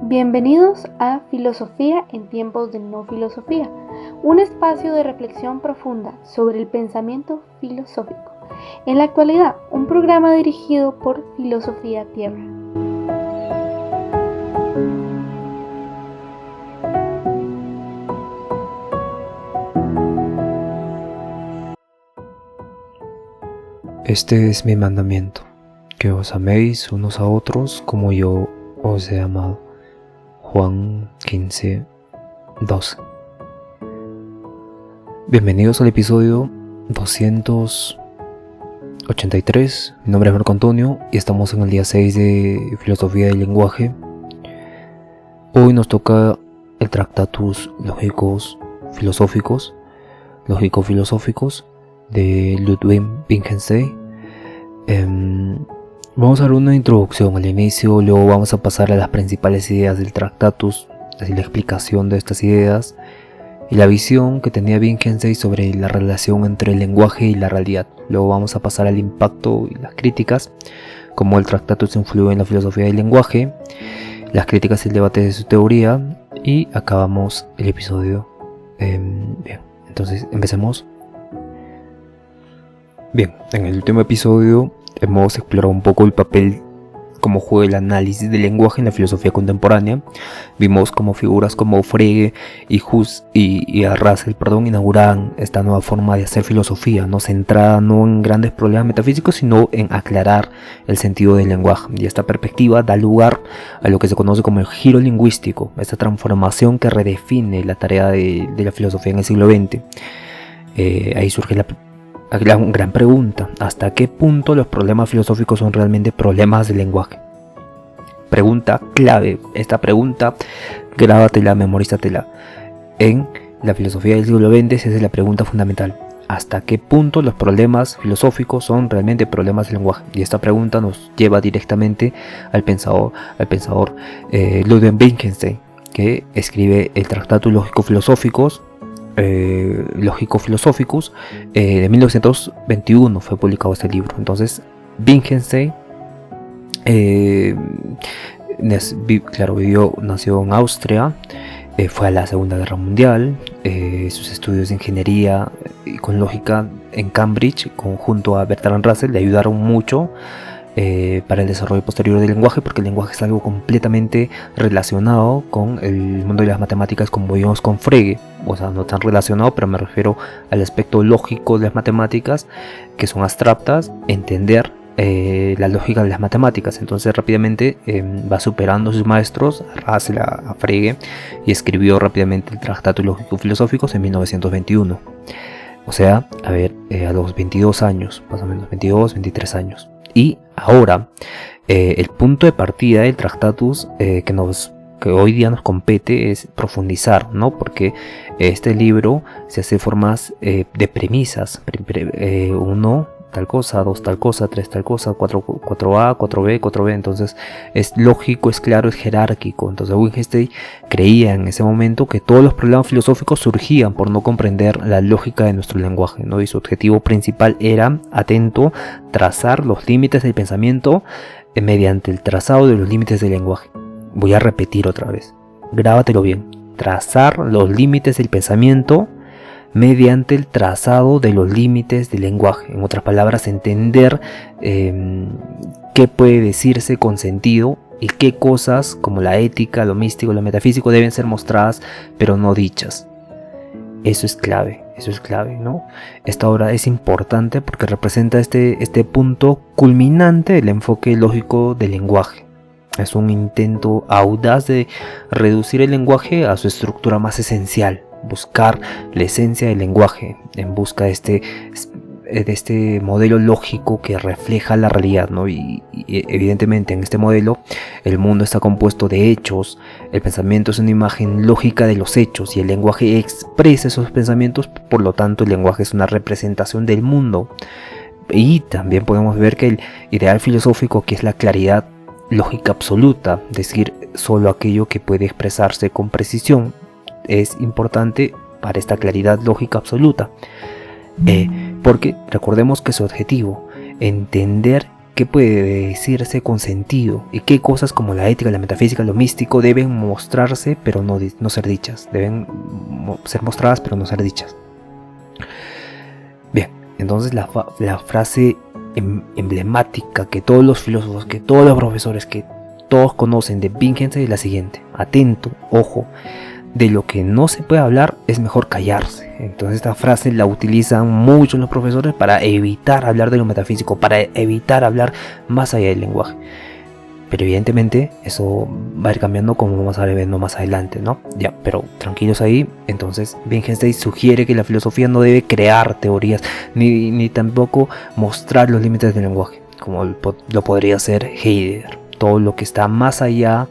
Bienvenidos a Filosofía en tiempos de no filosofía, un espacio de reflexión profunda sobre el pensamiento filosófico. En la actualidad, un programa dirigido por Filosofía Tierra. Este es mi mandamiento, que os améis unos a otros como yo os he amado. Juan 15, 12. Bienvenidos al episodio 283. Mi nombre es Marco Antonio y estamos en el día 6 de Filosofía del Lenguaje. Hoy nos toca el Tractatus Lógico-Filosóficos de Ludwig Wittgenstein. Vamos a dar una introducción al inicio, luego vamos a pasar a las principales ideas del Tractatus, así la explicación de estas ideas y la visión que tenía Wittgenstein sobre la relación entre el lenguaje y la realidad. Luego vamos a pasar al impacto y las críticas, cómo el Tractatus influyó en la filosofía del lenguaje, las críticas y el debate de su teoría, y acabamos el episodio. Bien, entonces empecemos. Bien, en el último episodio hemos explorado un poco el papel, cómo juega el análisis del lenguaje en la filosofía contemporánea. Vimos cómo figuras como Frege y Hus y Russell inauguraban esta nueva forma de hacer filosofía, no centrada no en grandes problemas metafísicos, sino en aclarar el sentido del lenguaje. Y esta perspectiva da lugar a lo que se conoce como el giro lingüístico, esta transformación que redefine la tarea de la filosofía en el siglo XX. Ahí surge la gran pregunta: ¿hasta qué punto los problemas filosóficos son realmente problemas de lenguaje? Pregunta clave. Esta pregunta, grábatela, memorízatela. En la filosofía del siglo XX esa es la pregunta fundamental. ¿Hasta qué punto los problemas filosóficos son realmente problemas de lenguaje? Y esta pregunta nos lleva directamente al pensador Ludwig Wittgenstein, que escribe el Tractatus Lógico-Filosóficos de 1921 fue publicado este libro. Entonces Wittgenstein nació en Austria, fue a la Segunda Guerra Mundial, sus estudios de ingeniería con lógica en Cambridge junto a Bertrand Russell le ayudaron mucho para el desarrollo posterior del lenguaje, porque el lenguaje es algo completamente relacionado con el mundo de las matemáticas, como vimos con Frege. O sea, no tan relacionado, pero me refiero al aspecto lógico de las matemáticas, que son abstractas, entender la lógica de las matemáticas. Entonces rápidamente va superando a sus maestros, a Russell, a Frege, y escribió rápidamente el Tractatus Lógico-Filosóficos en 1921. O sea, a los 22 años, más o menos 22, 23 años. Y ahora, el punto de partida del Tractatus que hoy día nos compete es profundizar, ¿no? Porque este libro se hace formas de premisas. 1 tal cosa, 2 tal cosa, 3 tal cosa, 4A, 4B, 4B. Entonces es lógico, es claro, es jerárquico. Entonces Wittgenstein creía en ese momento que todos los problemas filosóficos surgían por no comprender la lógica de nuestro lenguaje, ¿no? Y su objetivo principal era, atento, trazar los límites del pensamiento mediante el trazado de los límites del lenguaje. Voy a repetir otra vez, grábatelo bien: trazar los límites del pensamiento mediante el trazado de los límites del lenguaje. En otras palabras, entender qué puede decirse con sentido y qué cosas como la ética, lo místico, lo metafísico deben ser mostradas pero no dichas. Eso es clave, ¿no? Esta obra es importante porque representa este punto culminante del enfoque lógico del lenguaje. Es un intento audaz de reducir el lenguaje a su estructura más esencial, buscar la esencia del lenguaje en busca de este modelo lógico que refleja la realidad, ¿no? Y evidentemente en este modelo el mundo está compuesto de hechos, el pensamiento es una imagen lógica de los hechos y el lenguaje expresa esos pensamientos. Por lo tanto, el lenguaje es una representación del mundo. Y también podemos ver que el ideal filosófico, que es la claridad lógica absoluta, es decir, solo aquello que puede expresarse con precisión, es importante para esta claridad lógica absoluta, porque recordemos que su objetivo, entender qué puede decirse con sentido y qué cosas como la ética, la metafísica, lo místico deben mostrarse pero no ser dichas, deben ser mostradas pero no ser dichas. Bien, entonces la frase emblemática que todos los filósofos, que todos los profesores, que todos conocen de Wittgenstein es la siguiente: atento, ojo, de lo que no se puede hablar es mejor callarse. Entonces esta frase la utilizan mucho los profesores para evitar hablar de lo metafísico, para evitar hablar más allá del lenguaje. Pero evidentemente eso va a ir cambiando como vamos a ver viendo más adelante, ¿no? Ya, pero tranquilos ahí. Entonces Wittgenstein sugiere que la filosofía no debe crear teorías ni tampoco mostrar los límites del lenguaje, como lo podría hacer Heidegger. Todo lo que está más allá,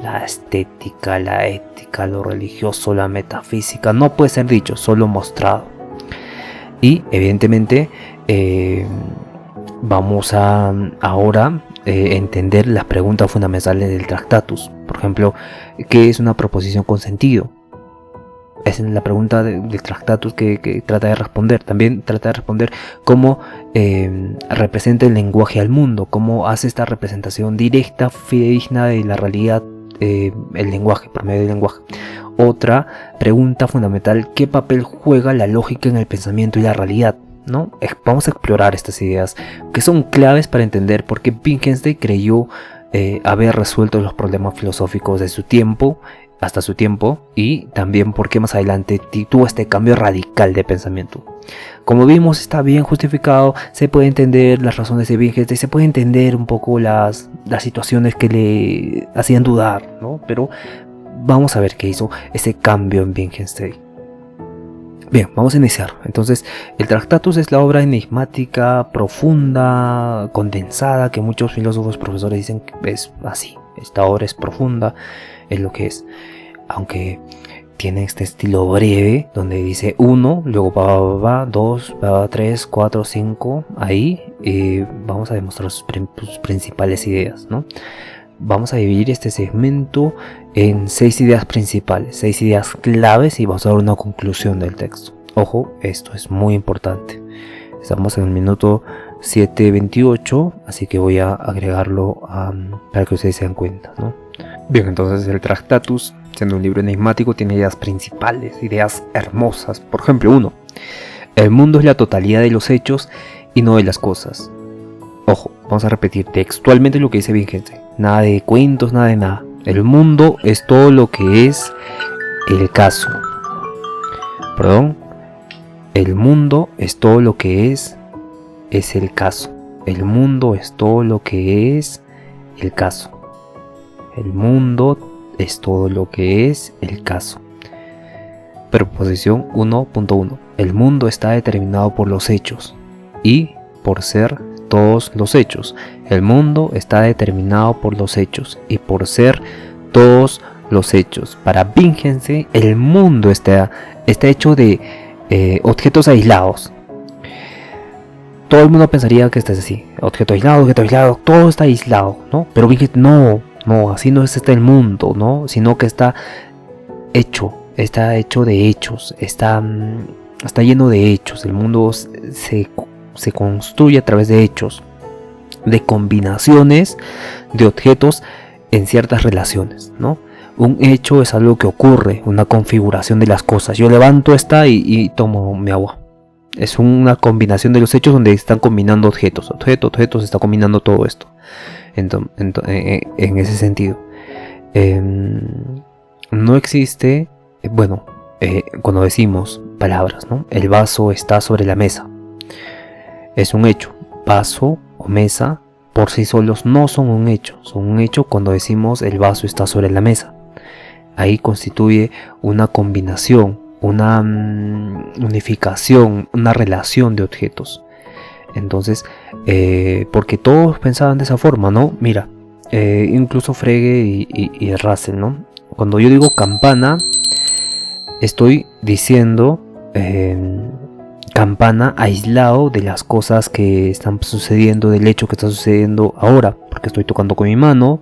la estética, la ética, lo religioso, la metafísica, no puede ser dicho, solo mostrado. Y evidentemente vamos a ahora entender las preguntas fundamentales del Tractatus. Por ejemplo, ¿qué es una proposición con sentido? Esa es la pregunta del Tractatus que trata de responder. También trata de responder cómo representa el lenguaje al mundo, cómo hace esta representación directa, fidedigna de la realidad, el lenguaje, por medio del lenguaje. Otra pregunta fundamental: ¿qué papel juega la lógica en el pensamiento y la realidad? ¿No? Vamos a explorar estas ideas que son claves para entender por qué Wittgenstein creyó haber resuelto los problemas filosóficos de su tiempo, hasta su tiempo, y también por qué más adelante tuvo este cambio radical de pensamiento. Como vimos, está bien justificado, se puede entender las razones de Wittgenstein, se puede entender un poco las situaciones que le hacían dudar, ¿no? Pero vamos a ver qué hizo ese cambio en Wittgenstein. Bien, vamos a iniciar. Entonces, el Tractatus es la obra enigmática, profunda, condensada, que muchos filósofos profesores dicen que es así. Esta obra es profunda, es lo que es. Aunque tiene este estilo breve, donde dice 1, luego va 2, va 3, 4, 5, ahí vamos a demostrar sus principales ideas, ¿no? Vamos a dividir este segmento en 6 ideas principales, 6 ideas claves, y vamos a dar una conclusión del texto. Ojo, esto es muy importante. Estamos en el minuto 7:28, así que voy a agregarlo para que ustedes se den cuenta, ¿no? Bien, entonces el Tractatus, siendo un libro enigmático, tiene ideas principales, ideas hermosas. Por ejemplo, 1. El mundo es la totalidad de los hechos y no de las cosas. Ojo, vamos a repetir textualmente lo que dice Wittgenstein. Nada de cuentos, nada de nada. El mundo es todo lo que es el caso. El mundo es todo lo que es el caso. El mundo es todo lo que es el caso. El mundo es todo lo que es el caso. Proposición 1.1. El mundo está determinado por los hechos y por ser todos los hechos. El mundo está determinado por los hechos y por ser todos los hechos. Para Wittgenstein, el mundo está hecho de objetos aislados. Todo el mundo pensaría que esto es así: objeto aislado, todo está aislado, ¿no? Pero Wittgenstein, no, así no es el mundo, ¿no? Sino que está hecho de hechos, está lleno de hechos. El mundo se construye a través de hechos, de combinaciones de objetos en ciertas relaciones, ¿no? Un hecho es algo que ocurre, una configuración de las cosas. Yo levanto esta y tomo mi agua. Es una combinación de los hechos donde están combinando objetos, se está combinando todo esto. En ese sentido, no existe, cuando decimos palabras, ¿no? El vaso está sobre la mesa. Es un hecho. Vaso o mesa por sí solos no son un hecho. Son un hecho cuando decimos el vaso está sobre la mesa. Ahí constituye una combinación, una unificación, una relación de objetos. Entonces, porque todos pensaban de esa forma, ¿no? Mira, incluso Frege y Russell, ¿no? Cuando yo digo campana, estoy diciendo campana aislado de las cosas que están sucediendo, del hecho que está sucediendo ahora, porque estoy tocando con mi mano,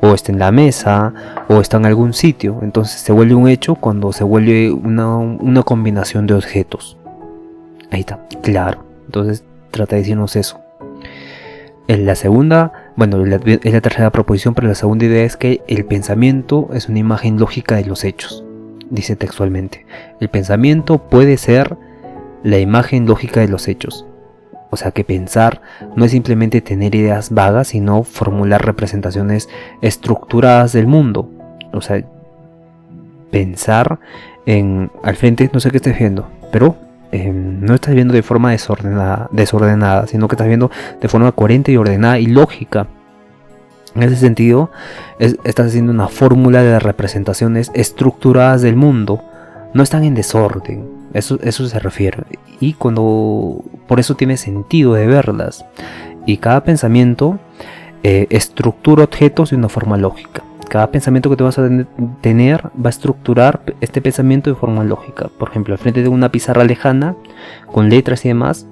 o está en la mesa, o está en algún sitio. Entonces se vuelve un hecho cuando se vuelve una combinación de objetos. Ahí está, claro. Entonces trata de decirnos eso. En la segunda, bueno, es la tercera proposición, pero la segunda idea es que el pensamiento es una imagen lógica de los hechos. Dice textualmente, el pensamiento puede ser la imagen lógica de los hechos. O sea que pensar no es simplemente tener ideas vagas, sino formular representaciones estructuradas del mundo. O sea, pensar al frente, no sé qué estés viendo, pero no estás viendo de forma desordenada, sino que estás viendo de forma coherente y ordenada y lógica. En ese sentido, estás haciendo una fórmula de representaciones estructuradas del mundo. No están en desorden, eso se refiere. Y por eso tiene sentido de verlas. Y cada pensamiento estructura objetos de una forma lógica. Cada pensamiento que te vas a tener va a estructurar este pensamiento de forma lógica. Por ejemplo, al frente de una pizarra lejana, con letras y demás,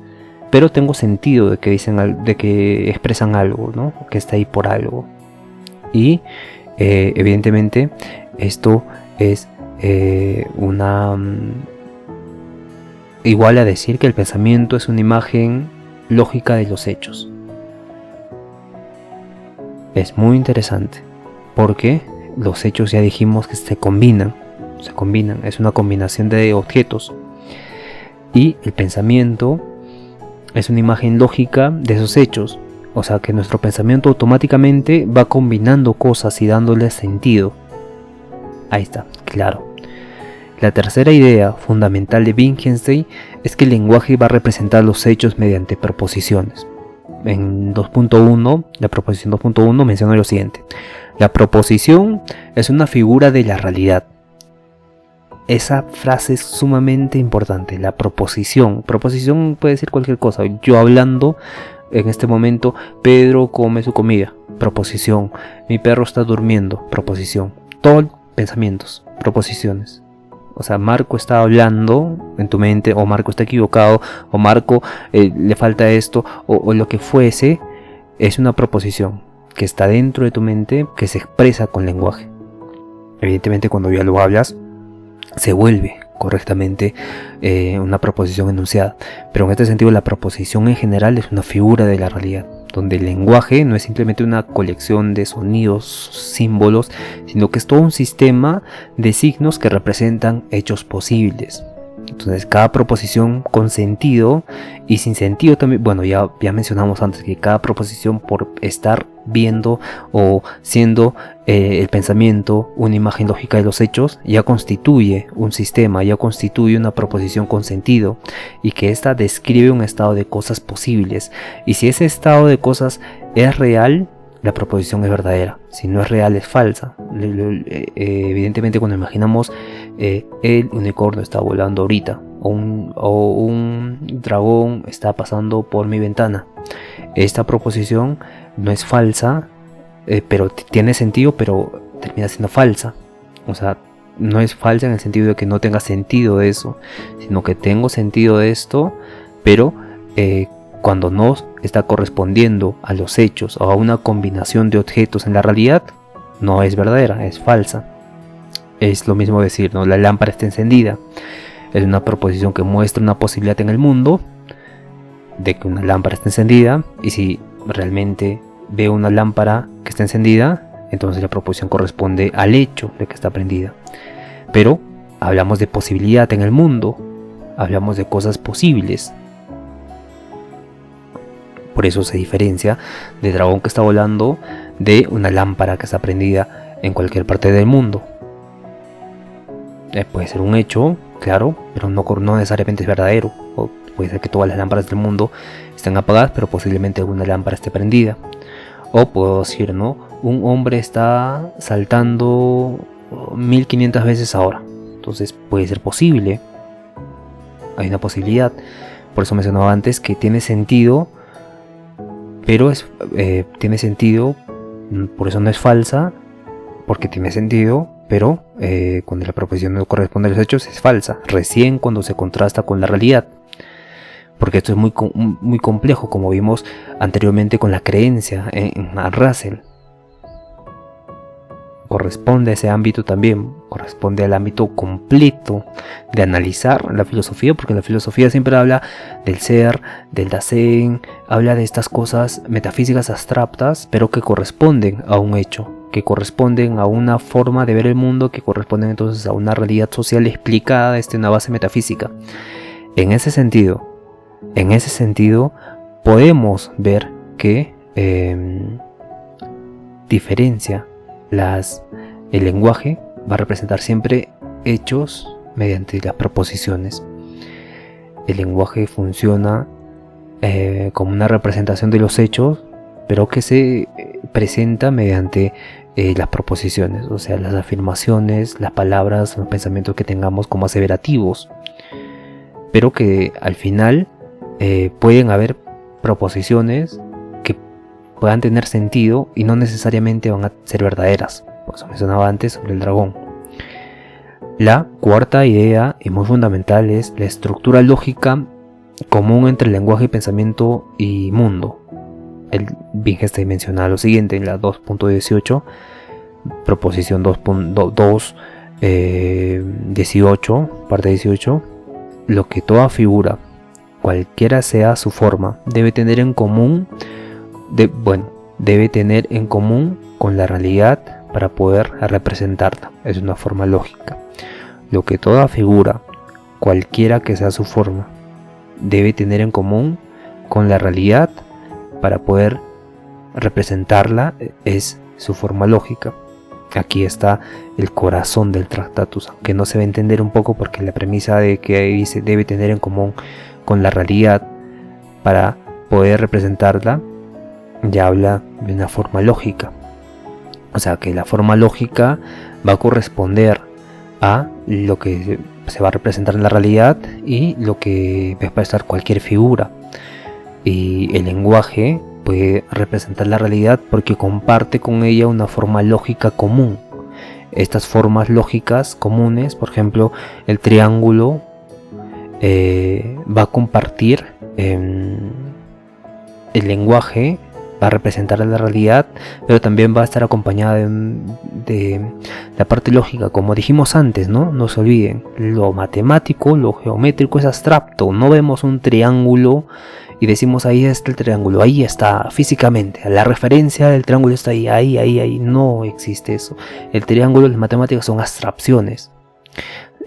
pero tengo sentido de que expresan algo, ¿no? Que está ahí por algo. Y evidentemente esto es igual a decir que el pensamiento es una imagen lógica de los hechos. Es muy interesante, porque los hechos ya dijimos que se combinan, es una combinación de objetos, y el pensamiento es una imagen lógica de esos hechos. O sea que nuestro pensamiento automáticamente va combinando cosas y dándole sentido. Ahí está, claro. La tercera idea fundamental de Wittgenstein es que el lenguaje va a representar los hechos mediante proposiciones. En 2.1, la proposición 2.1 menciona lo siguiente: la proposición es una figura de la realidad. Esa frase es sumamente importante. La proposición puede decir cualquier cosa. Yo hablando en este momento, Pedro come su comida, proposición. Mi perro está durmiendo, proposición. Todos pensamientos, proposiciones. O sea, Marco está hablando en tu mente, o Marco está equivocado, o Marco le falta esto, o lo que fuese, es una proposición que está dentro de tu mente, que se expresa con lenguaje. Evidentemente, cuando ya lo hablas, se vuelve correctamente una proposición enunciada. Pero en este sentido, la proposición en general es una figura de la realidad, donde el lenguaje no es simplemente una colección de sonidos, símbolos, sino que es todo un sistema de signos que representan hechos posibles. Entonces, cada proposición con sentido y sin sentido también, bueno, ya mencionamos antes que cada proposición, por estar viendo o siendo el pensamiento una imagen lógica de los hechos, ya constituye un sistema, ya constituye una proposición con sentido, y que ésta describe un estado de cosas posibles. Y si ese estado de cosas es real, la proposición es verdadera. Si no es real, es falsa. Evidentemente, cuando imaginamos el unicornio está volando ahorita, o un dragón está pasando por mi ventana, esta proposición no es falsa, pero tiene sentido, pero termina siendo falsa. O sea, no es falsa en el sentido de que no tenga sentido de eso, sino que tengo sentido de esto, pero cuando no está correspondiendo a los hechos o a una combinación de objetos en la realidad, no es verdadera, es falsa. Es lo mismo decir, ¿no? La lámpara está encendida. Es una proposición que muestra una posibilidad en el mundo de que una lámpara está encendida, y si realmente veo una lámpara que está encendida, entonces la proposición corresponde al hecho de que está prendida. Pero hablamos de posibilidad en el mundo, hablamos de cosas posibles. Por eso se diferencia de dragón que está volando de una lámpara que está prendida en cualquier parte del mundo. Puede ser un hecho, claro, pero no necesariamente es verdadero. O puede ser que todas las lámparas del mundo estén apagadas, pero posiblemente alguna lámpara esté prendida. O puedo decir, ¿no? Un hombre está saltando 1500 veces ahora. Entonces puede ser posible. Hay una posibilidad. Por eso mencionaba antes que tiene sentido, pero tiene sentido, por eso no es falsa, porque tiene sentido, pero cuando la proposición no corresponde a los hechos es falsa, recién cuando se contrasta con la realidad. Porque esto es muy complejo, como vimos anteriormente con la creencia en Russell. corresponde a ese ámbito también, corresponde al ámbito completo de analizar la filosofía, porque la filosofía siempre habla del ser, del Dasein, habla de estas cosas metafísicas abstractas, pero que corresponden a un hecho, que corresponden a una forma de ver el mundo, que corresponden entonces a una realidad social explicada desde una base metafísica. En ese sentido, podemos ver que diferencia el lenguaje va a representar siempre hechos mediante las proposiciones. El lenguaje funciona como una representación de los hechos, pero que se presenta mediante las proposiciones, o sea, las afirmaciones, las palabras, los pensamientos que tengamos como aseverativos, pero que al final pueden haber proposiciones que puedan tener sentido y no necesariamente van a ser verdaderas. Por eso mencionaba antes sobre el dragón. La cuarta idea y muy fundamental es la estructura lógica común entre el lenguaje, pensamiento y mundo. El Wittgenstein menciona lo siguiente en la 2.18, proposición 2.2, 18, parte 18: lo que toda figura, cualquiera sea su forma, debe tener en común con la realidad para poder representarla. Es una forma lógica. Lo que toda figura, cualquiera que sea su forma, debe tener en común con la realidad para poder representarla es su forma lógica. Aquí está el corazón del Tractatus, aunque no se va a entender un poco porque la premisa de que dice debe tener en común con la realidad para poder representarla ya habla de una forma lógica. O sea que la forma lógica va a corresponder a lo que se va a representar en la realidad y lo que va a expresar cualquier figura. Y el lenguaje puede representar la realidad porque comparte con ella una forma lógica común. Estas formas lógicas comunes, por ejemplo, el triángulo va a compartir el lenguaje, va a representar la realidad, pero también va a estar acompañada de la parte lógica, como dijimos antes, ¿no? No se olviden, lo matemático, lo geométrico es abstracto. No vemos un triángulo y decimos ahí está el triángulo, ahí está físicamente, la referencia del triángulo está ahí, no existe eso. El triángulo y las matemáticas son abstracciones,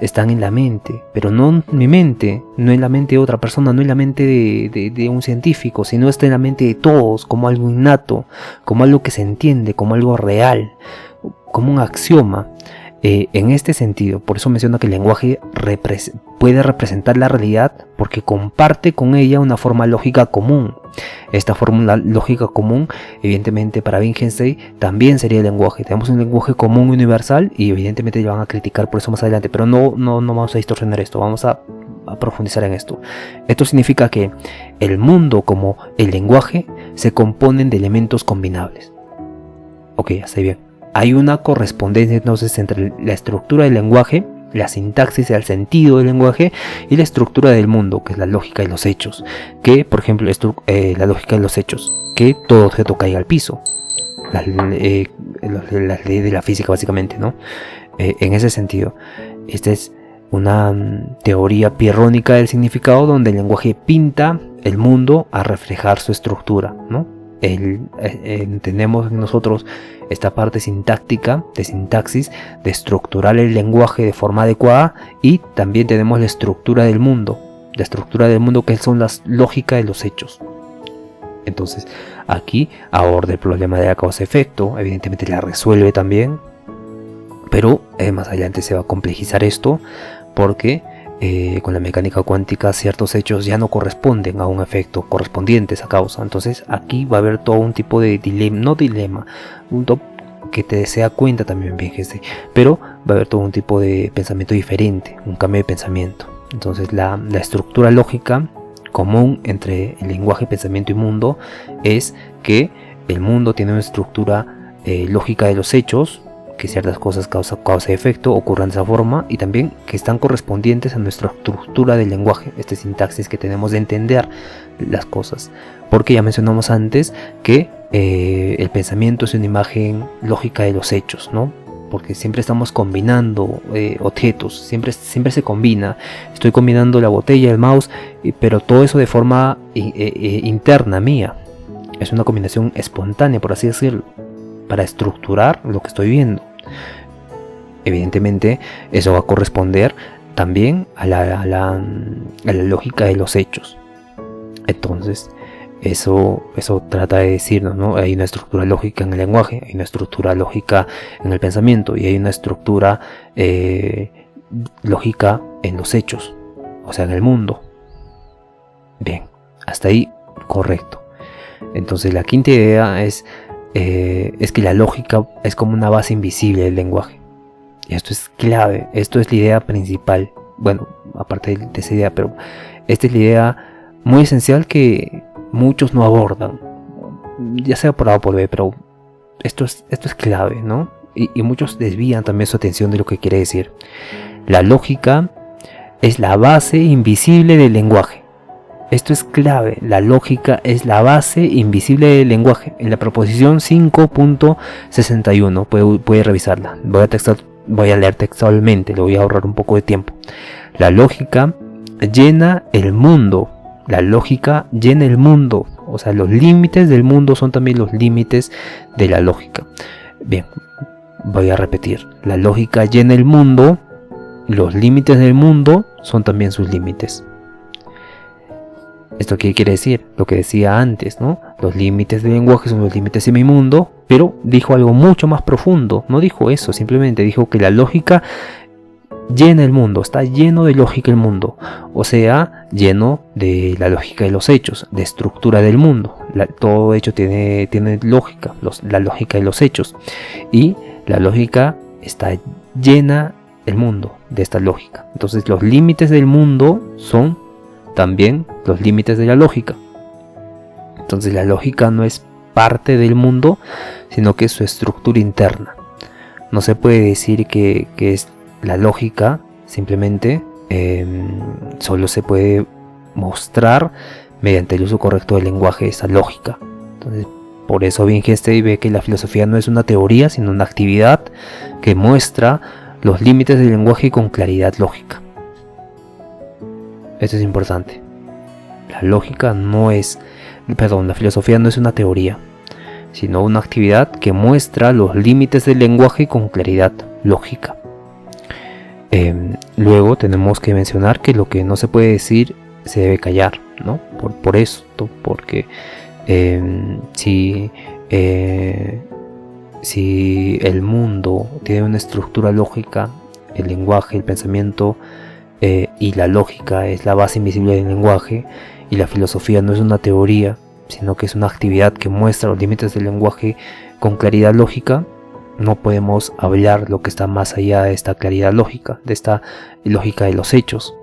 están en la mente, pero no en mi mente, no en la mente de otra persona, no en la mente de un científico, sino está en la mente de todos, como algo innato, como algo que se entiende, como algo real, como un axioma. En este sentido, por eso menciono que el lenguaje puede representar la realidad porque comparte con ella una forma lógica común. Esta forma lógica común, evidentemente para Wittgenstein, también sería el lenguaje. Tenemos un lenguaje común universal y evidentemente ya van a criticar por eso más adelante, pero no vamos a distorsionar esto, vamos a profundizar en esto. Esto significa que el mundo como el lenguaje se componen de elementos combinables. Ok, hasta ahí bien. Hay una correspondencia entonces entre la estructura del lenguaje, la sintaxis, el sentido del lenguaje, y la estructura del mundo, que es la lógica de los hechos. Que, por ejemplo, la lógica de los hechos, que todo objeto caiga al piso. Las leyes de la física, básicamente, ¿no? En ese sentido, esta es una teoría pirrónica del significado, donde el lenguaje pinta el mundo a reflejar su estructura, ¿no? Entendemos nosotros esta parte sintáctica, de sintaxis, de estructurar el lenguaje de forma adecuada, y también tenemos la estructura del mundo que son las lógicas de los hechos. Entonces aquí aborda el problema de la causa-efecto, evidentemente la resuelve también, pero más adelante se va a complejizar esto porque con la mecánica cuántica ciertos hechos ya no corresponden a un efecto correspondientes a causa. Entonces aquí va a haber todo un tipo de un top que te sea cuenta también bien, pero va a haber todo un tipo de pensamiento diferente, un cambio de pensamiento. Entonces la estructura lógica común entre el lenguaje, pensamiento y mundo es que el mundo tiene una estructura lógica de los hechos, que ciertas cosas causa y efecto ocurran de esa forma, y también que están correspondientes a nuestra estructura del lenguaje, este sintaxis que tenemos de entender las cosas, porque ya mencionamos antes que el pensamiento es una imagen lógica de los hechos, ¿no? porque siempre estamos combinando objetos, siempre se combina. Estoy combinando la botella, el mouse, pero todo eso de forma interna mía. Es una combinación espontánea, por así decirlo, para estructurar lo que estoy viendo. Evidentemente, eso va a corresponder también a la lógica de los hechos. Entonces, eso trata de decirnos, ¿no? Hay una estructura lógica en el lenguaje, hay una estructura lógica en el pensamiento y hay una estructura lógica en los hechos, o sea, en el mundo. Bien, hasta ahí correcto. Entonces la quinta idea es que la lógica es como una base invisible del lenguaje. Y esto es clave, esto es la idea principal. Bueno, aparte de esa idea, pero esta es la idea muy esencial que muchos no abordan, ya sea por A o por B, pero esto es clave, ¿no? Y muchos desvían también su atención de lo que quiere decir. La lógica es la base invisible del lenguaje. Esto es clave, la lógica es la base invisible del lenguaje. En la proposición 5.61 puede revisarla. Voy a leer textualmente, le voy a ahorrar un poco de tiempo. La lógica llena el mundo. La lógica llena el mundo. O sea, los límites del mundo son también los límites de la lógica. Bien, voy a repetir. La lógica llena el mundo. Los límites del mundo son también sus límites. ¿Esto qué quiere decir? Lo que decía antes, ¿no? Los límites del lenguaje son los límites de mi mundo, pero dijo algo mucho más profundo. No dijo eso, simplemente dijo que la lógica llena el mundo, está lleno de lógica el mundo. O sea, lleno de la lógica de los hechos, de estructura del mundo. Todo hecho tiene lógica, la lógica de los hechos. Y la lógica está llena el mundo de esta lógica. Entonces los límites del mundo son también los límites de la lógica. Entonces la lógica no es parte del mundo, sino que es su estructura interna. No se puede decir que es la lógica, simplemente solo se puede mostrar mediante el uso correcto del lenguaje esa lógica. Entonces, por eso Wittgenstein ve que la filosofía no es una teoría, sino una actividad que muestra los límites del lenguaje con claridad lógica. Esto es importante. La filosofía no es una teoría, sino una actividad que muestra los límites del lenguaje con claridad lógica. Luego tenemos que mencionar que lo que no se puede decir se debe callar, ¿no? Por esto, porque si el mundo tiene una estructura lógica, el lenguaje, el pensamiento y la lógica es la base invisible del lenguaje, y la filosofía no es una teoría, sino que es una actividad que muestra los límites del lenguaje con claridad lógica, no podemos hablar lo que está más allá de esta claridad lógica, de esta lógica de los hechos.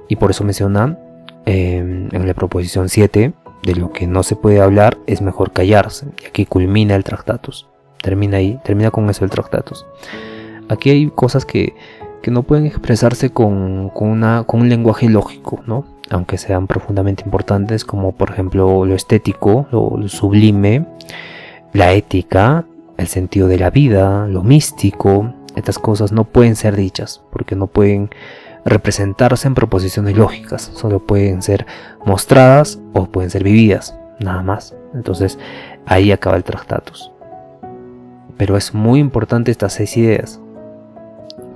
Y por eso menciona en la proposición 7, de lo que no se puede hablar es mejor callarse. Y aquí culmina el Tractatus. Termina ahí, termina con eso el Tractatus. Aquí hay cosas que no pueden expresarse con un lenguaje lógico, ¿no? Aunque sean profundamente importantes, como por ejemplo lo estético, lo sublime, la ética, el sentido de la vida, lo místico. Estas cosas no pueden ser dichas, porque no pueden representarse en proposiciones lógicas, solo pueden ser mostradas o pueden ser vividas, nada más. Entonces ahí acaba el Tractatus. Pero es muy importante estas 6 ideas.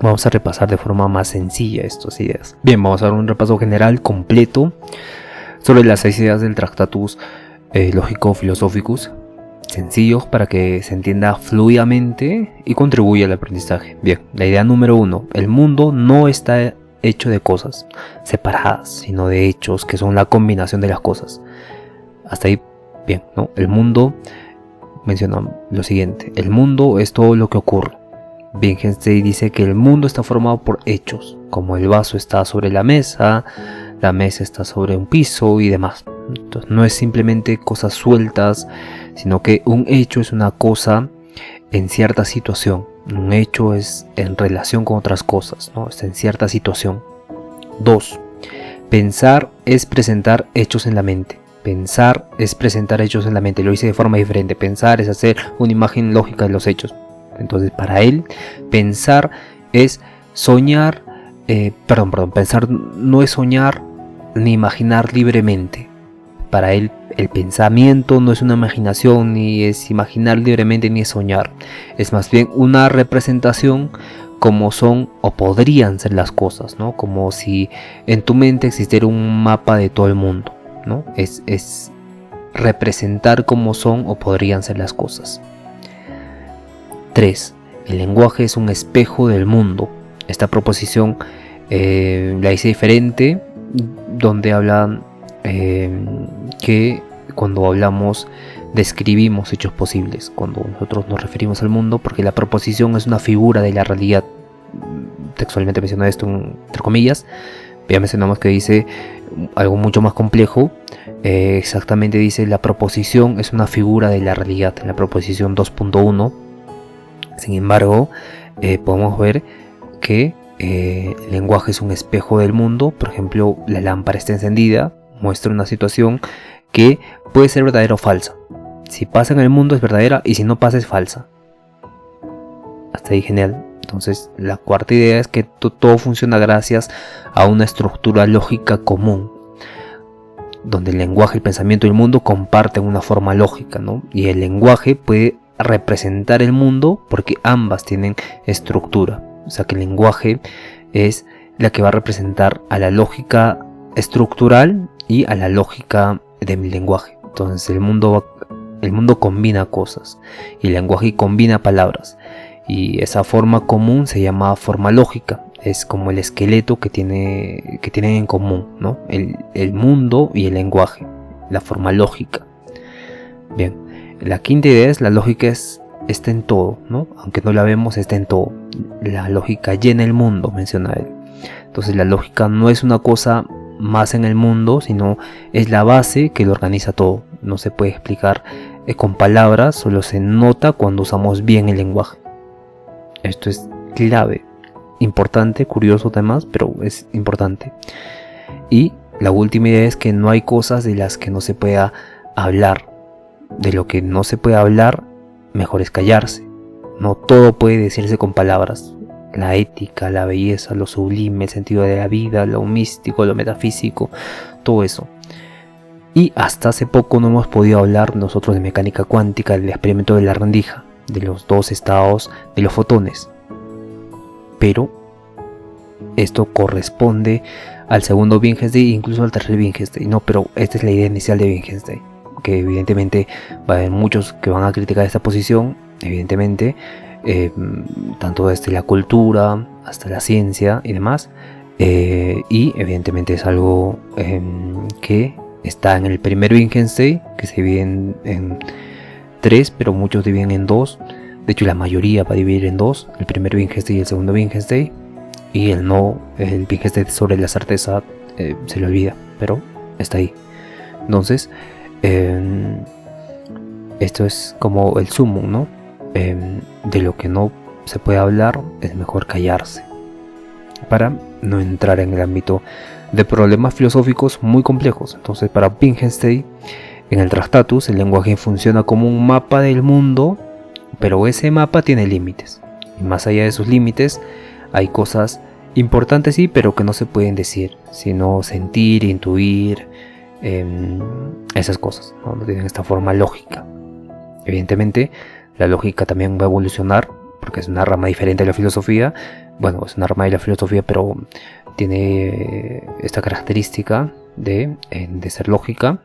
Vamos a repasar de forma más sencilla estas ideas. Bien, vamos a dar un repaso general completo sobre las 6 ideas del Tractatus Lógico-Philosophicus, sencillos para que se entienda fluidamente y contribuya al aprendizaje. Bien, la idea número 1: el mundo no está hecho de cosas separadas, sino de hechos que son la combinación de las cosas. Hasta ahí, bien, ¿no? El mundo, menciona lo siguiente: el mundo es todo lo que ocurre. Wittgenstein dice que el mundo está formado por hechos, como el vaso está sobre la mesa está sobre un piso y demás. Entonces, no es simplemente cosas sueltas, sino que un hecho es una cosa en cierta situación. Un hecho es en relación con otras cosas, ¿no? Está en cierta situación. 2. Pensar es presentar hechos en la mente. Pensar es presentar hechos en la mente. Lo hice de forma diferente. Pensar es hacer una imagen lógica de los hechos. Entonces para él pensar es soñar, pensar no es soñar ni imaginar libremente. Para él el pensamiento no es una imaginación, ni es imaginar libremente, ni es soñar. Es más bien una representación como son o podrían ser las cosas, ¿no? Como si en tu mente existiera un mapa de todo el mundo, ¿no? Es representar cómo son o podrían ser las cosas. 3. El lenguaje es un espejo del mundo. Esta proposición la hice diferente, donde hablan que cuando hablamos describimos hechos posibles, cuando nosotros nos referimos al mundo, porque la proposición es una figura de la realidad. Textualmente menciono esto entre comillas. Ya mencionamos que dice algo mucho más complejo. Exactamente dice: la proposición es una figura de la realidad, en la proposición 2.1. Sin embargo, podemos ver que el lenguaje es un espejo del mundo. Por ejemplo, la lámpara está encendida, muestra una situación que puede ser verdadera o falsa. Si pasa en el mundo es verdadera, y si no pasa es falsa. Hasta ahí genial. Entonces la cuarta idea es que todo funciona gracias a una estructura lógica común, donde el lenguaje, el pensamiento y el mundo comparten una forma lógica, ¿no? Y el lenguaje puede representar el mundo porque ambas tienen estructura. O sea que el lenguaje es la que va a representar a la lógica estructural y a la lógica del lenguaje. Entonces el mundo combina cosas, y el lenguaje combina palabras, y esa forma común se llama forma lógica. Es como el esqueleto que tienen en común, ¿no? El mundo y el lenguaje, la forma lógica. Bien, la quinta idea es: la lógica está en todo, ¿no? Aunque no la vemos, está en todo. La lógica llena el mundo, menciona él. Entonces la lógica no es una cosa más en el mundo, sino es la base que lo organiza todo. No se puede explicar con palabras, solo se nota cuando usamos bien el lenguaje. Esto es clave, importante, curioso además, pero es importante. Y la última idea es que no hay cosas de las que no se pueda hablar. De lo que no se puede hablar, mejor es callarse. No todo puede decirse con palabras. La ética, la belleza, lo sublime, el sentido de la vida, lo místico, lo metafísico, todo eso. Y hasta hace poco no hemos podido hablar nosotros de mecánica cuántica, del experimento de la rendija, de los dos estados de los fotones. Pero esto corresponde al segundo Wittgenstein e incluso al tercer Wittgenstein. No, pero esta es la idea inicial de Wittgenstein, que evidentemente va a haber muchos que van a criticar esta posición, evidentemente, tanto desde la cultura hasta la ciencia y demás, y evidentemente es algo que está en el primer Wittgenstein, que se divide en 3, pero muchos dividen en 2. De hecho, la mayoría va a dividir en 2, el primer Wittgenstein y el segundo Wittgenstein. Y el Wittgenstein sobre la certeza se le olvida, pero está ahí. Entonces, esto es como el sumum, ¿no? De lo que no se puede hablar, es mejor callarse, para no entrar en el ámbito de problemas filosóficos muy complejos. Entonces, para Wittgenstein, en el Tractatus, el lenguaje funciona como un mapa del mundo, pero ese mapa tiene límites. Y más allá de sus límites, hay cosas importantes, sí, pero que no se pueden decir, sino sentir, intuir, esas cosas, ¿no? No tienen esta forma lógica. Evidentemente, la lógica también va a evolucionar, porque es una rama diferente de la filosofía. Bueno, es una rama de la filosofía, pero tiene esta característica de ser lógica.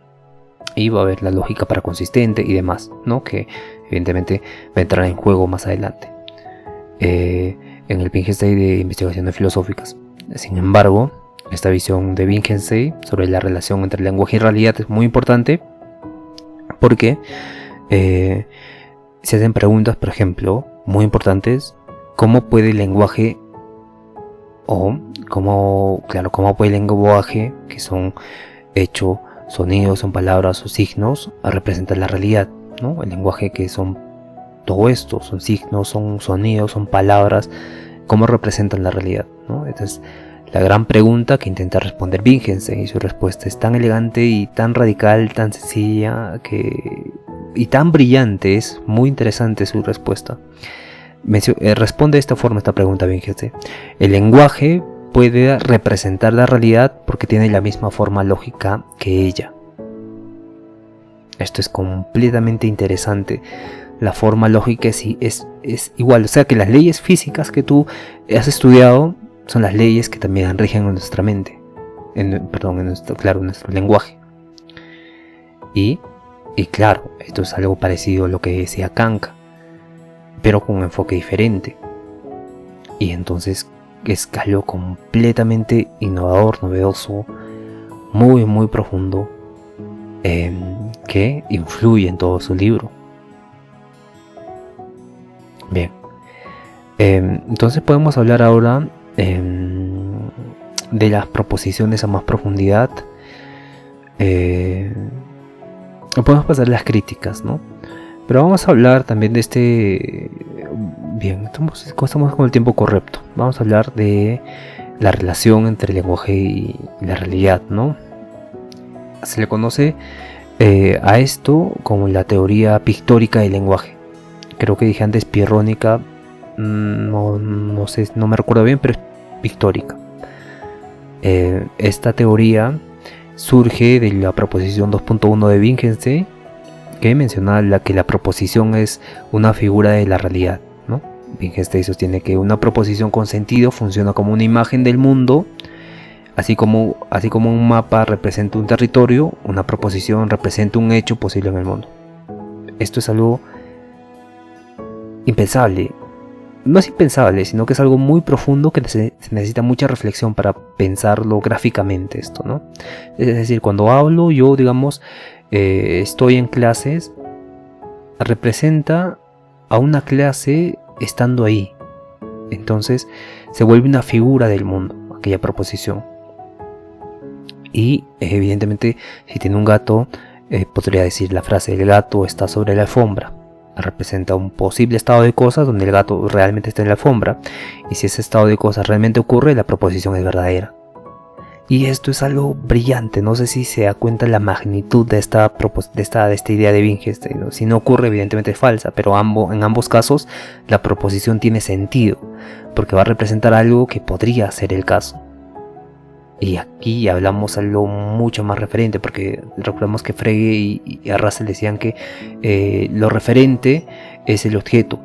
Y va a haber la lógica paraconsistente y demás, ¿no? Que evidentemente va a entrar en juego más adelante en el Wittgenstein de investigaciones filosóficas. Sin embargo, esta visión de Wittgenstein sobre la relación entre lenguaje y realidad es muy importante, porque se hacen preguntas, por ejemplo, muy importantes: ¿cómo puede el lenguaje, cómo puede el lenguaje, que son hechos, sonidos, son palabras o signos, a representar la realidad, ¿no? El lenguaje, que son todo esto, son signos, son sonidos, son palabras, ¿cómo representan la realidad, ¿no? Esta es la gran pregunta que intenta responder Wittgenstein, y su respuesta es tan elegante y tan radical, tan sencilla y tan brillante. Es muy interesante su respuesta. responde de esta forma esta pregunta, Wittgenstein. El lenguaje puede representar la realidad porque tiene la misma forma lógica que ella. Esto es completamente interesante. La forma lógica es igual, o sea que las leyes físicas que tú has estudiado son las leyes que también rigen en nuestra mente, en nuestro lenguaje. Y claro, esto es algo parecido a lo que decía Kant, pero con un enfoque diferente. Y entonces es algo completamente innovador, novedoso, muy muy profundo, que influye en todo su libro. Bien, entonces podemos hablar ahora de las proposiciones a más profundidad. Podemos pasar a las críticas, ¿no? Pero vamos a hablar también de este... Bien, estamos con el tiempo correcto. Vamos a hablar de la relación entre el lenguaje y la realidad, ¿no? Se le conoce a esto como la teoría pictórica del lenguaje. Creo que dije antes pirrónica, no sé, no me recuerdo bien, pero es pictórica. Esta teoría surge de la proposición 2.1 de Wittgenstein, que menciona que la proposición es una figura de la realidad, ¿no? Wittgenstein sostiene que una proposición con sentido funciona como una imagen del mundo, así como un mapa representa un territorio, una proposición representa un hecho posible en el mundo. Esto es algo impensable. No es impensable, sino que es algo muy profundo que se necesita mucha reflexión para pensarlo gráficamente esto, ¿no? Es decir, cuando hablo yo, digamos, estoy en clases, representa a una clase estando ahí. Entonces se vuelve una figura del mundo, aquella proposición. Y evidentemente, si tiene un gato, podría decir la frase: el gato está sobre la alfombra. Representa un posible estado de cosas donde el gato realmente está en la alfombra, y si ese estado de cosas realmente ocurre, la proposición es verdadera. Y esto es algo brillante. No sé si se da cuenta la magnitud de esta idea de Wittgenstein, ¿no? Si no ocurre, evidentemente es falsa, pero en ambos casos la proposición tiene sentido, porque va a representar algo que podría ser el caso. Y aquí hablamos algo mucho más referente, porque recordemos que Frege y a Russell decían que lo referente es el objeto,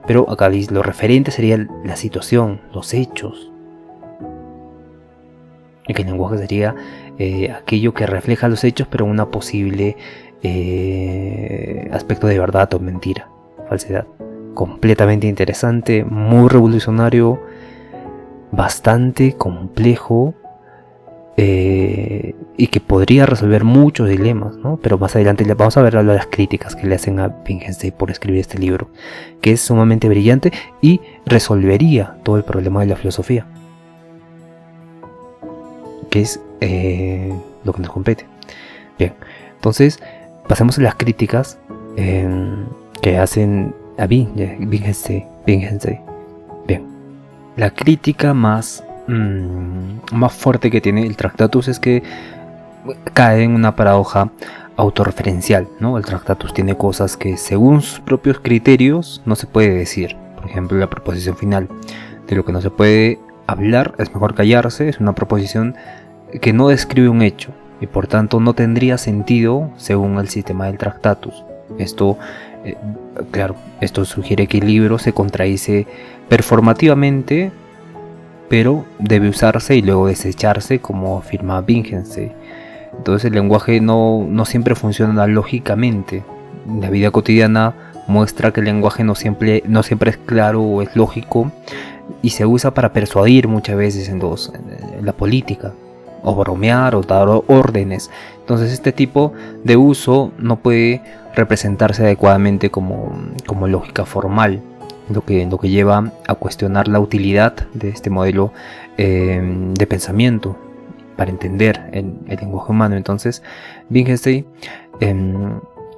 pero acá lo referente sería la situación, los hechos, y que el lenguaje sería aquello que refleja los hechos, pero una posible aspecto de verdad o mentira, falsedad. Completamente interesante, muy revolucionario, bastante complejo. Y que podría resolver muchos dilemas, ¿no? Pero más adelante vamos a ver las críticas que le hacen a Wittgenstein por escribir este libro, que es sumamente brillante y resolvería todo el problema de la filosofía, que es lo que nos compete. Bien, entonces pasemos a las críticas que hacen a Wittgenstein. Bien, la crítica más fuerte que tiene el Tractatus es que cae en una paradoja autorreferencial, ¿no? El Tractatus tiene cosas que según sus propios criterios no se puede decir. Por ejemplo, la proposición final: de lo que no se puede hablar es mejor callarse, es una proposición que no describe un hecho y por tanto no tendría sentido según el sistema del Tractatus. Esto, claro, esto sugiere que el libro se contradice performativamente, pero debe usarse y luego desecharse, como afirma Wittgenstein. Entonces el lenguaje no siempre funciona lógicamente. La vida cotidiana muestra que el lenguaje no siempre es claro o es lógico, y se usa para persuadir muchas veces en la política, o bromear o dar órdenes. Entonces este tipo de uso no puede representarse adecuadamente como lógica formal, lo que lleva a cuestionar la utilidad de este modelo de pensamiento para entender el lenguaje humano. Entonces Wittgenstein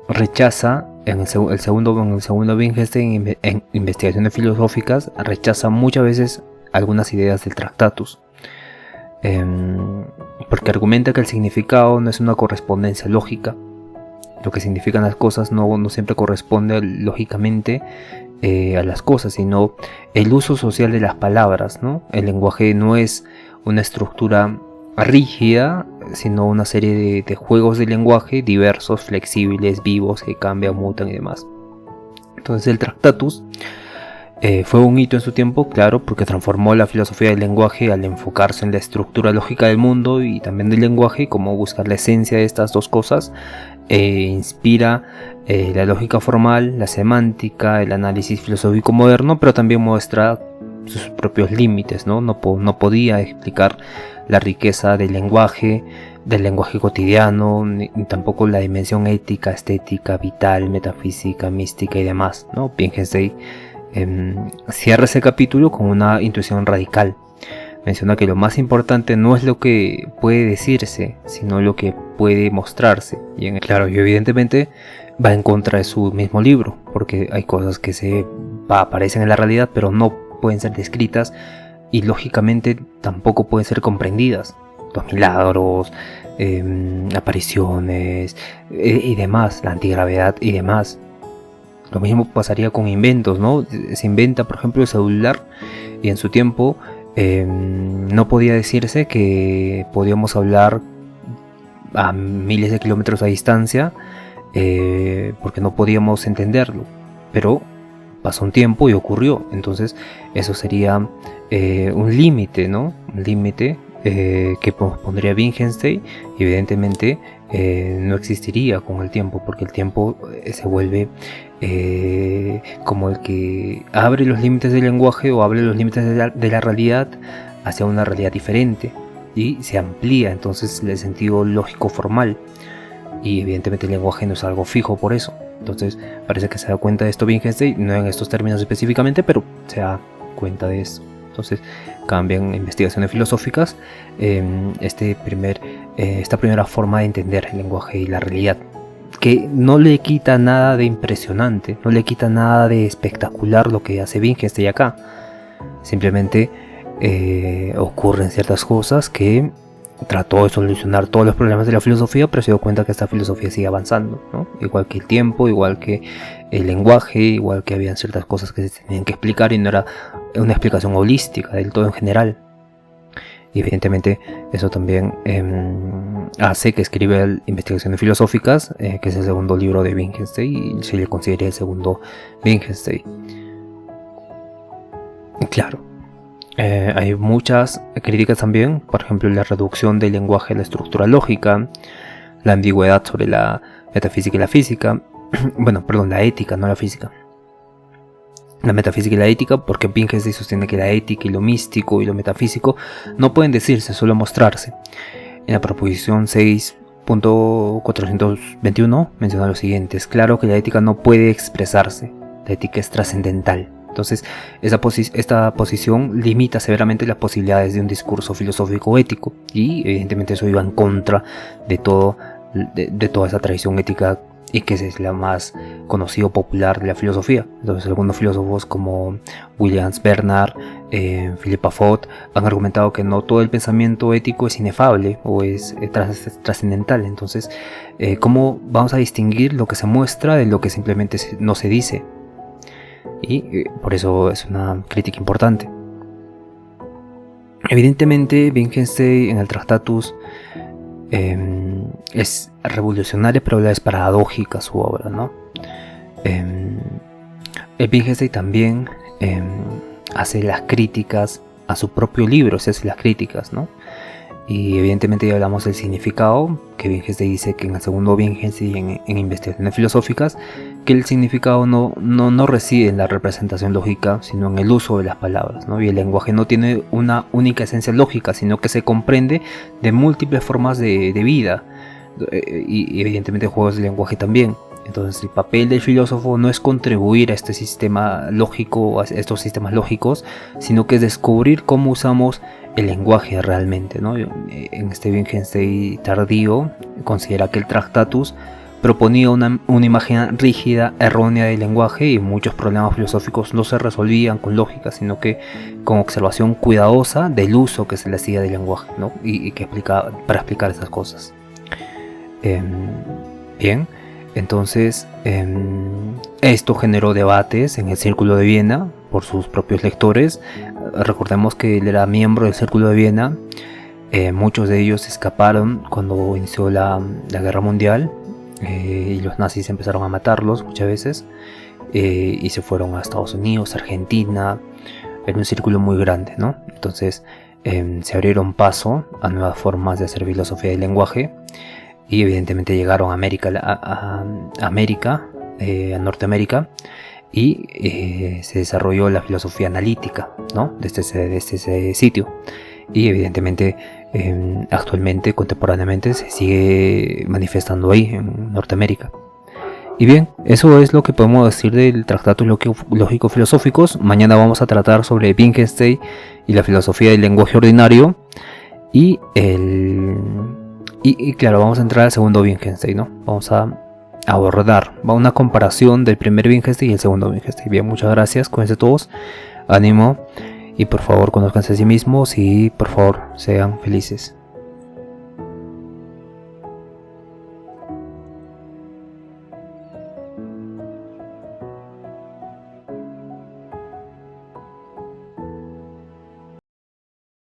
rechaza, en el segundo Wittgenstein, en Investigaciones Filosóficas, rechaza muchas veces algunas ideas del Tractatus, porque argumenta que el significado no es una correspondencia lógica. Lo que significan las cosas no siempre corresponde lógicamente a las cosas, sino el uso social de las palabras, ¿no? El lenguaje no es una estructura rígida, sino una serie de juegos de lenguaje diversos, flexibles, vivos, que cambian, mutan y demás. Entonces el Tractatus fue un hito en su tiempo, claro, porque transformó la filosofía del lenguaje al enfocarse en la estructura lógica del mundo y también del lenguaje, y cómo buscar la esencia de estas dos cosas. Inspira la lógica formal, la semántica, el análisis filosófico moderno, pero también muestra sus propios límites, ¿no? No podía explicar la riqueza del lenguaje cotidiano, ni tampoco la dimensión ética, estética, vital, metafísica, mística y demás, ¿no? Wittgenstein cierra ese capítulo con una intuición radical. Menciona que lo más importante no es lo que puede decirse, sino lo que puede mostrarse. Y claro, y evidentemente va en contra de su mismo libro, porque hay cosas que aparecen en la realidad, pero no pueden ser descritas y lógicamente tampoco pueden ser comprendidas. Los milagros, apariciones y demás, la antigravedad y demás. Lo mismo pasaría con inventos, ¿no? Se inventa, por ejemplo, el celular, y en su tiempo no podía decirse que podíamos hablar a miles de kilómetros a distancia, porque no podíamos entenderlo, pero pasó un tiempo y ocurrió. Entonces eso sería un límite, ¿no? Un límite que pondría Wittgenstein, y evidentemente no existiría con el tiempo, porque el tiempo se vuelve como el que abre los límites del lenguaje o abre los límites de la realidad hacia una realidad diferente, y se amplía entonces el sentido lógico formal, y evidentemente el lenguaje no es algo fijo por eso. Entonces parece que se da cuenta de esto Wittgenstein, no en estos términos específicamente, pero se da cuenta de eso. Entonces cambian investigaciones filosóficas esta primera forma de entender el lenguaje y la realidad, que no le quita nada de impresionante, no le quita nada de espectacular lo que hace Wittgenstein acá. Simplemente ocurren ciertas cosas que trató de solucionar todos los problemas de la filosofía, pero se dio cuenta que esta filosofía sigue avanzando, ¿no? Igual que el tiempo, igual que el lenguaje, igual que habían ciertas cosas que se tenían que explicar y no era una explicación holística del todo en general. Y evidentemente eso también hace que escriba Investigaciones Filosóficas, que es el segundo libro de Wittgenstein, y se le considera el segundo Wittgenstein. Claro, hay muchas críticas también, por ejemplo la reducción del lenguaje a la estructura lógica, la ambigüedad sobre la metafísica y la física, bueno, perdón, la ética, no la física. La metafísica y la ética, porque Wittgenstein sostiene que la ética y lo místico y lo metafísico no pueden decirse, solo mostrarse. En la proposición 6.421 menciona lo siguiente: es claro que la ética no puede expresarse, la ética es trascendental. Entonces, esta posición limita severamente las posibilidades de un discurso filosófico ético, y evidentemente eso iba en contra de toda esa tradición ética, y que es la más conocida o popular de la filosofía. Entonces algunos filósofos como William Bernard, Philippa Foot han argumentado que no todo el pensamiento ético es inefable o es trascendental. Entonces, ¿cómo vamos a distinguir lo que se muestra de lo que simplemente no se dice? Y por eso es una crítica importante. Evidentemente Wittgenstein en el Tractatus es revolucionaria, pero a la vez paradójica su obra, ¿no? Wittgenstein también hace las críticas a su propio libro, se hace las críticas, ¿no? Y evidentemente ya hablamos del significado, que Wittgenstein dice que en el segundo Wittgenstein en Investigaciones Filosóficas, que el significado no reside en la representación lógica, sino en el uso de las palabras, ¿no? Y el lenguaje no tiene una única esencia lógica, sino que se comprende de múltiples formas de vida, y evidentemente juegos de lenguaje también. Entonces el papel del filósofo no es contribuir a este sistema lógico, a estos sistemas lógicos, sino que es descubrir cómo usamos el lenguaje realmente, ¿no? En este Wittgenstein tardío considera que el Tractatus proponía una imagen rígida, errónea del lenguaje, y muchos problemas filosóficos no se resolvían con lógica, sino que con observación cuidadosa del uso que se le hacía del lenguaje, ¿no? y que para explicar esas cosas. Bien, entonces Esto generó debates en el Círculo de Viena por sus propios lectores. Recordemos que él era miembro del Círculo de Viena. Muchos de ellos escaparon cuando inició la Guerra Mundial, y los nazis empezaron a matarlos muchas veces, y se fueron a Estados Unidos, Argentina. Era un círculo muy grande, ¿no? Entonces se abrieron paso a nuevas formas de hacer filosofía del lenguaje, y evidentemente llegaron a Norteamérica, y se desarrolló la filosofía analítica, ¿no? Desde ese sitio. Y evidentemente actualmente, contemporáneamente, se sigue manifestando ahí en Norteamérica. Y bien, eso es lo que podemos decir del Tratados Lógico-Filosóficos. Mañana vamos a tratar sobre Wittgenstein y la filosofía del lenguaje ordinario. Y claro, vamos a entrar al segundo Wittgenstein, ¿no? Vamos a abordar una comparación del primer Wittgenstein y el segundo Wittgenstein. Bien, muchas gracias, cuídense todos, ánimo, y por favor conózcanse a sí mismos y por favor sean felices.